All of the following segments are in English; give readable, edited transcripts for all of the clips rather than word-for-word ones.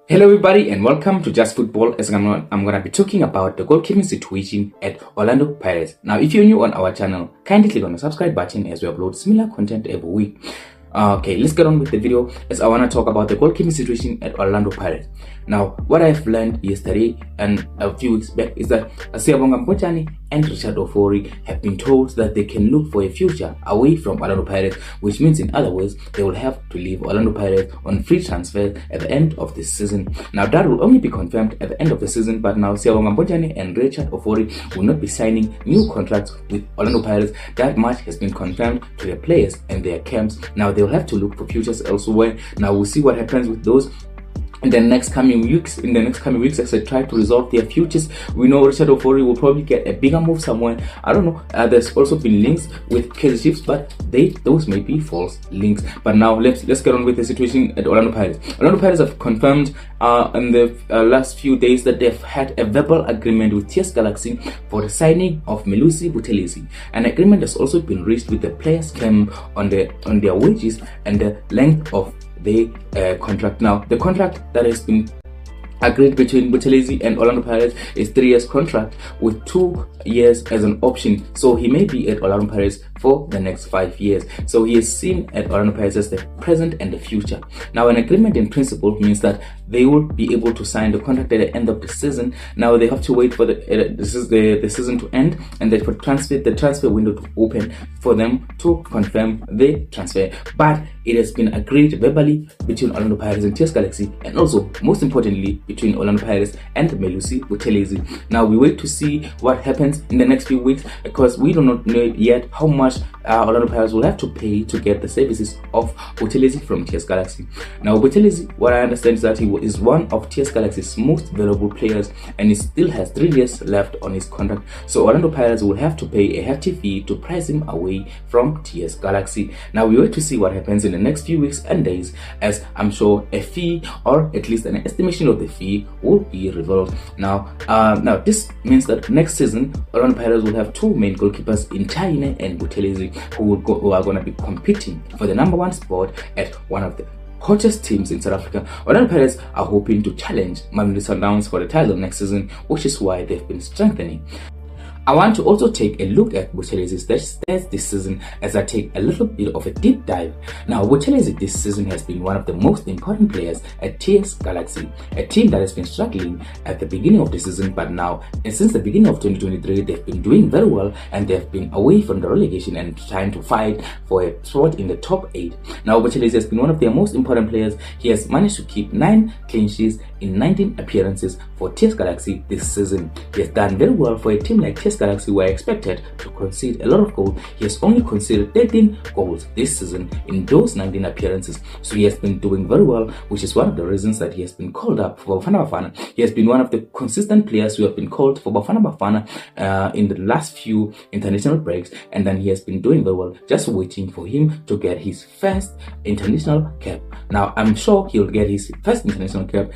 Hello everybody and welcome to Just Football. As I'm going to be talking about the goalkeeping situation at Orlando Pirates. Now if you're new on our channel, kindly click on the subscribe button as we upload similar content every week. Okay, let's get on with the video as I want to talk about the goalkeeping situation at Orlando Pirates. Now, what I've learned yesterday and a few weeks back is that Siyabonga Mpochane and Richard Ofori have been told that they can look for a future away from Orlando Pirates, which means in other words, they will have to leave Orlando Pirates on free transfer at the end of this season. Now, that will only be confirmed at the end of the season, but now Siyabonga Mpochane and Richard Ofori will not be signing new contracts with Orlando Pirates. That much has been confirmed to the players and their camps. Now, they'll have to look for futures elsewhere. Now, we'll see what happens with those in the next coming weeks. As they try to resolve their futures, we know Richard Ofori will probably get a bigger move somewhere. I don't know. There's also been links with KaizerChiefs, but those may be false links. But now let's get on with the situation at Orlando Pirates. Orlando Pirates have confirmed in the last few days that they've had a verbal agreement with TS Galaxy for the signing of Melusi Buthelezi. An agreement has also been reached with the players' camp on their wages and the length of the contract. Now, the contract that has been agreed between Buthelezi and Orlando Pirates is 3 years contract with 2 years as an option. So he may be at Orlando Pirates for the next 5 years. So he is seen at Orlando Pirates as the present and the future. Now, an agreement in principle means that they will be able to sign the contract at the end of the season. Now they have to wait for the season to end and then for the transfer window to open for them to confirm the transfer. But it has been agreed verbally between Orlando Pirates and TS Galaxy, and also most importantly between Orlando Pirates and Melusi Buthelezi. Now we wait to see what happens in the next few weeks, because we do not know yet how much Orlando Pirates will have to pay to get the services of Buthelezi from TS Galaxy. Now Buthelezi, what I understand is that he is one of TS Galaxy's most valuable players, and he still has 3 years left on his contract. So Orlando Pirates will have to pay a hefty fee to price him away from TS Galaxy. Now we wait to see what happens in the next few weeks and days, as I'm sure a fee, or at least an estimation of the fee, will be revealed. Now this means that next season Orlando Pirates will have 2 main goalkeepers in China and Buthelezi, who are going to be competing for the #1 spot at one of the hottest teams in South Africa. Orlando Pirates are hoping to challenge Mamelodi Sundowns for the title next season, which is why they've been strengthening. I want to also take a look at Buthelezi's stats this season as I take a little bit of a deep dive. Now, Buthelezi this season has been one of the most important players at TS Galaxy, a team that has been struggling at the beginning of the season, but now, and since the beginning of 2023, they've been doing very well and they've been away from the relegation and trying to fight for a spot in the top 8. Now, Buthelezi has been one of their most important players. He has managed to keep 9 clean sheets in 19 appearances for TS Galaxy this season. He has done very well for a team like TS Galaxy, who are expected to concede a lot of goals. He has only conceded 13 goals this season in those 19 appearances. So he has been doing very well, which is one of the reasons that he has been called up for Bafana Bafana. He has been one of the consistent players who have been called for Bafana Bafana in the last few international breaks, and then he has been doing very well, just waiting for him to get his first international cap. Now, I'm sure he'll get his first international cap,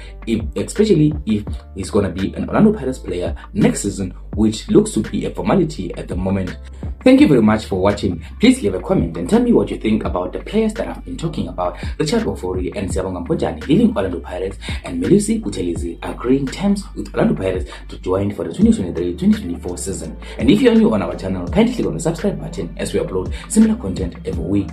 especially if he's going to be an Orlando Pirates player next season, which looks to be a formality at the moment. Thank you very much for watching. Please leave a comment and tell me what you think about the players that I've been talking about: Richard Ofori and Siyabonga Mpochane leaving Orlando Pirates, and Melusi Buthelezi agreeing terms with Orlando Pirates to join for the 2023-2024 season. And if you are new on our channel, kindly click on the subscribe button as we upload similar content every week.